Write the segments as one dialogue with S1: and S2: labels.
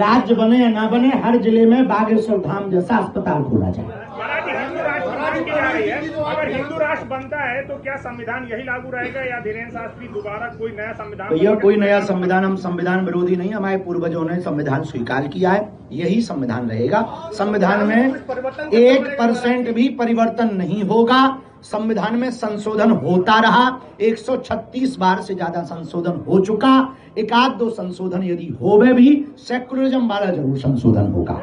S1: राज्य बने या ना बने, हर जिले में बागेश्वर धाम जैसा अस्पताल खोला जाए।
S2: हिंदू राष्ट्र बनाने की जा रही है, अगर हिंदू राष्ट्र बनता है तो क्या संविधान यही लागू रहेगा या धीरेन्द्र शास्त्री दोबारा कोई नया संविधान?
S1: भैया कोई नया संविधान, हम संविधान विरोधी नहीं, हमारे पूर्वजों ने संविधान स्वीकार किया है, यही संविधान रहेगा। संविधान में 1% भी परिवर्तन नहीं होगा। संविधान में संशोधन होता रहा, 136 बार से ज्यादा संशोधन हो चुका। एक आध दो संशोधन यदि होवे भी, सेकुलरिज्म वाला जरूर संशोधन होगा।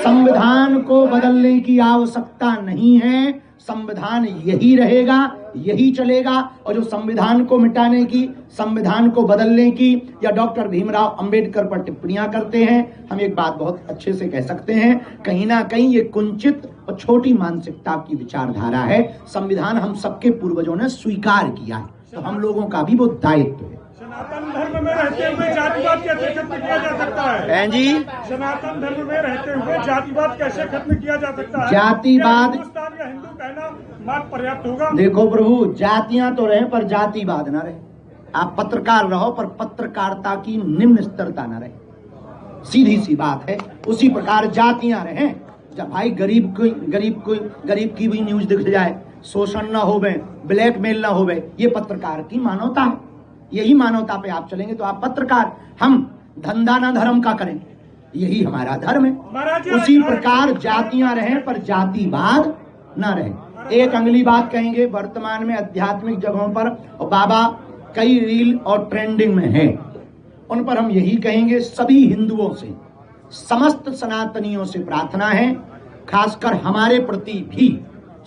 S1: संविधान को बदलने की आवश्यकता नहीं है, संविधान यही रहेगा, यही चलेगा। और जो संविधान को मिटाने की, संविधान को बदलने की या डॉक्टर भीमराव अंबेडकर पर टिप्पणियां करते हैं, हम एक बात बहुत अच्छे से कह सकते हैं, कहीं ना कहीं ये कुंचित और छोटी मानसिकता की विचारधारा है। संविधान हम सबके पूर्वजों ने स्वीकार किया है, तो हम लोगों का भी वो दायित्व है।
S2: सनातन धर्म में रहते हुए जातिवाद कैसे खत्म किया जा सकता है?
S1: जी,
S2: सनातन धर्म में रहते हुए जातिवाद कैसे खत्म किया जा सकता है?
S1: जातिवाद,
S2: हिंदुस्तान का हिंदू कहना बात पर्याप्त होगा?
S1: देखो प्रभु, जातियां तो रहे पर जातिवाद ना रहे। आप पत्रकार रहो पर पत्रकारिता की निम्न स्तरता ना रहे, सीधी सी बात है। उसी प्रकार जातियां रहे, जब भाई गरीब की भी न्यूज दिख जाए, शोषण न होवे, ब्लैकमेल न होवे, ये पत्रकार की मानवता है। यही मानवता पे आप चलेंगे तो आप पत्रकार, हम धंधा ना धर्म का करें, यही हमारा धर्म है। उसी प्रकार जातियां रहें पर जातिवाद न रहे। एक अगली बात कहेंगे, वर्तमान में आध्यात्मिक जगहों पर और बाबा कई रील और ट्रेंडिंग में हैं, उन पर हम यही कहेंगे, सभी हिंदुओं से, समस्त सनातनियों से प्रार्थना है, खासकर हमारे प्रति भी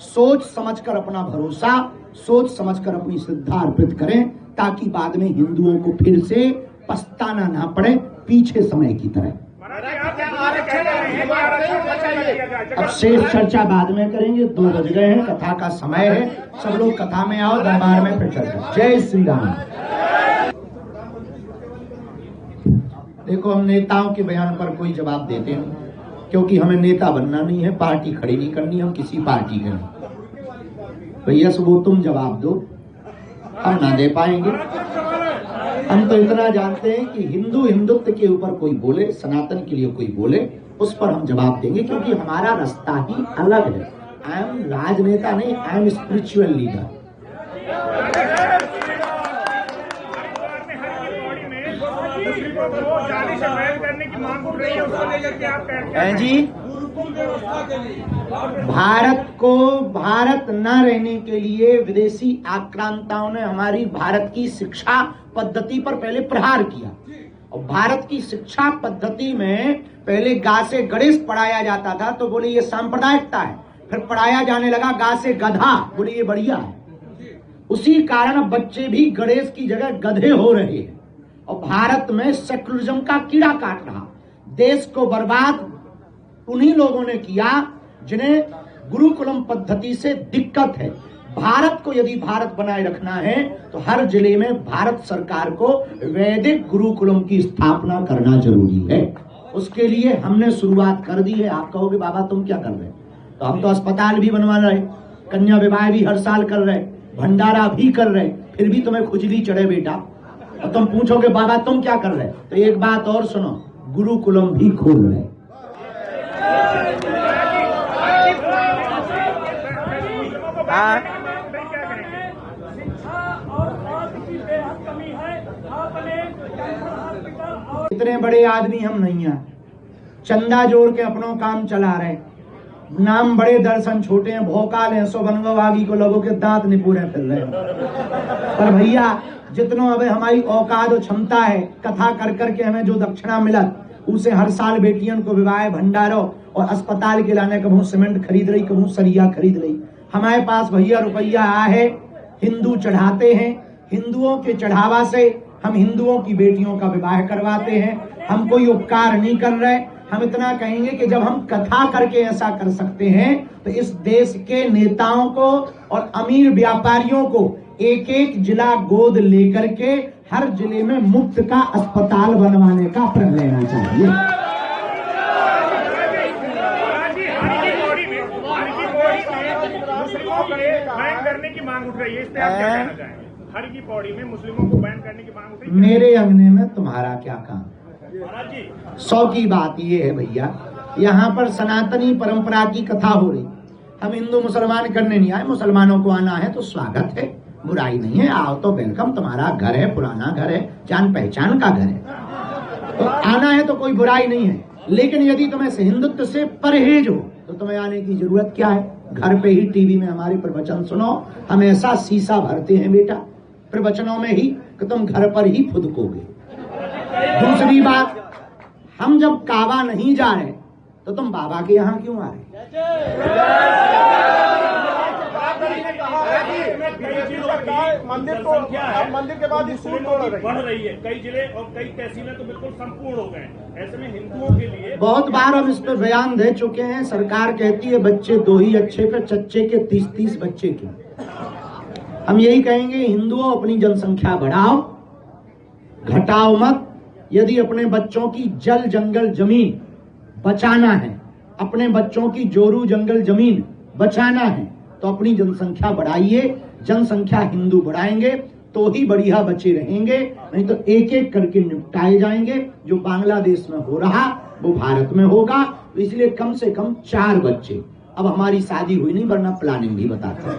S1: सोच समझकर अपना भरोसा, सोच समझकर अपनी श्रद्धा अर्पित करें, ताकि बाद में हिंदुओं को फिर से पछताना ना पड़े, पीछे समय की तरह। अब शेष चर्चा बाद में करेंगे, 2 बज गए हैं, कथा का समय है, सब लोग कथा में आओ, दरबार में फिर चर्चा। जय श्री राम। देखो, हम नेताओं के बयान पर कोई जवाब देते नहीं, क्योंकि हमें नेता बनना नहीं है, पार्टी खड़ी नहीं करनी, हम किसी पार्टी के नहीं। भैया वो तुम जवाब दो, हम ना दे पाएंगे। हम तो इतना जानते हैं कि हिंदुत्व के ऊपर कोई बोले, सनातन के लिए कोई बोले, उस पर हम जवाब देंगे, क्योंकि हमारा रास्ता ही अलग है। आई एम राजनेता नहीं, आई एम स्पिरिचुअल लीडर। जी, भारत को भारत न रहने के लिए विदेशी आक्रांताओं ने हमारी भारत की शिक्षा पद्धति पर पहले प्रहार किया। और भारत की शिक्षा पद्धति में पहले गा से गणेश पढ़ाया जाता था, तो बोले ये सांप्रदायिकता है। फिर पढ़ाया जाने लगा गा से गधा, बोले ये बढ़िया है। उसी कारण बच्चे भी गणेश की जगह गधे हो रहे हैं। और भारत में सेकुलरिज्म का कीड़ा काट रहा। देश को बर्बाद उन्हीं लोगों ने किया जिन्हें गुरुकुलम पद्धति से दिक्कत है। भारत को यदि भारत बनाए रखना है तो हर जिले में भारत सरकार को वैदिक गुरुकुलम की स्थापना करना जरूरी है। उसके लिए हमने शुरुआत कर दी है। आप कहोगे बाबा तुम क्या कर रहे, तो हम तो अस्पताल भी बनवा रहे, कन्या विवाह भी हर साल कर रहे, भंडारा भी कर रहे, फिर भी तुम्हें खुजली चढ़े बेटा। और तुम पूछोगे बाबा तुम क्या कर रहे, तो एक बात और सुनो, गुरुकुलम भी खोल रहे। इतने बड़े आदमी हम नहीं है, चंदा जोड़ के अपना काम चला रहे, नाम बड़े दर्शन छोटे हैं, भोकाल हैं, सो बनवागी को लोगों के दांत निपूरे फिर रहे हैं। पर भैया जितना अब हमारी औकात और क्षमता है, कथा कर करके हमें जो दक्षिणा मिला उसे हर साल बेटियों को विवाह भंडारों और अस्पताल के लाने, कबू सीमेंट खरीद रही, कबू सरिया खरीद रही। हमारे पास भैया रुपया आया है, हिंदू चढ़ाते हैं, हिंदुओं के चढ़ावा से हम हिंदुओं की बेटियों का विवाह करवाते हैं। हम कोई उपकार नहीं कर रहे। हम इतना कहेंगे कि जब हम कथा करके ऐसा कर सकते हैं तो इस देश के नेताओं को और अमीर व्यापारियों को एक एक जिला गोद लेकर के हर जिले में मुफ्त का अस्पताल बनवाने का प्रण लेना चाहिए।
S2: बैन करने की मांग उठ रही है, इस पे आप क्या कहना चाहेंगे? हर की पौड़ी में मुस्लिमों को बैन करने की मांग उठ रही है।
S1: मेरे अंगने में तुम्हारा क्या काम? 100 की बात ये है भैया, यहाँ पर सनातनी परंपरा की कथा हो रही। हम हिंदू मुसलमान करने नहीं आए, मुसलमानों को आना है तो स्वागत है, बुराई नहीं है, आओ तो वेलकम, तुम्हारा घर है, पुराना घर है, जान पहचान का घर है, तो आना है तो कोई बुराई नहीं है। लेकिन यदि तुम्हें हिंदुत्व से परहेज हो तो तुम्हें आने की जरूरत क्या है? घर पे ही टीवी में हमारे प्रवचन सुनो, हम ऐसा शीशा भरते हैं बेटा प्रवचनों में ही कि तुम घर पर ही फुदकोगे। दूसरी बात, हम जब काबा नहीं जा रहे तो तुम बाबा के यहाँ क्यों आ रहे?
S2: मंदिर के बाद स्कूल बढ़ रही है, कई जिले और कई तहसीलें तो बिल्कुल संपूर्ण हो गए। ऐसे में हिंदुओं के लिए
S1: बहुत बार हम इस पर बयान दे चुके हैं। सरकार कहती है बच्चे 2 ही अच्छे पे चच्चे के 30-30 बच्चे क्यों? हम यही कहेंगे, हिंदुओं अपनी जनसंख्या बढ़ाओ, घटाओ मत। यदि अपने बच्चों की जल जंगल जमीन बचाना है, अपने बच्चों की जोरू जंगल जमीन बचाना है तो अपनी जनसंख्या बढ़ाइए। जनसंख्या हिंदू बढ़ाएंगे तो ही बढ़िया बचे रहेंगे, नहीं तो एक एक करके निपटाए जाएंगे। जो बांग्लादेश में हो रहा वो भारत में होगा। तो इसलिए कम से कम 4 बच्चे। अब हमारी शादी हुई नहीं, वरना प्लानिंग भी बताते हैं।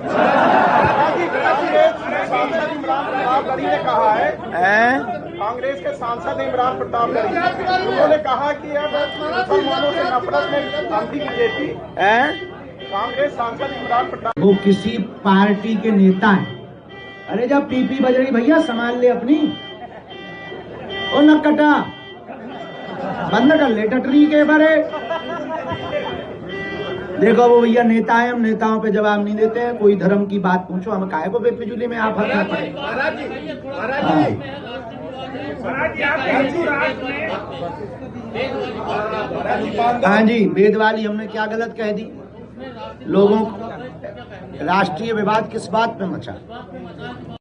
S3: ने कहा है, कांग्रेस के सांसद इमरान प्रताप गढ़ी, उन्होंने कहा कि अब मुसलमानों से नफरत में गांधी बीजेपी। कांग्रेस सांसद इमरान प्रताप,
S1: वो किसी पार्टी के नेता हैं। अरे जब पीपी बज रही भैया संभाल ले अपनी, ओ नक्कटा बंद कर ले टटरी के बरे। देखो वो भैया नेता है, हम नेताओं पे जवाब नहीं देते हैं। कोई धर्म की बात पूछो, हम काहे को बेफिजूली में आप हंसना पड़े। हाँ जी, वेद वाली हमने क्या गलत कह दी? लोगों को राष्ट्रीय विवाद किस बात पे मचा?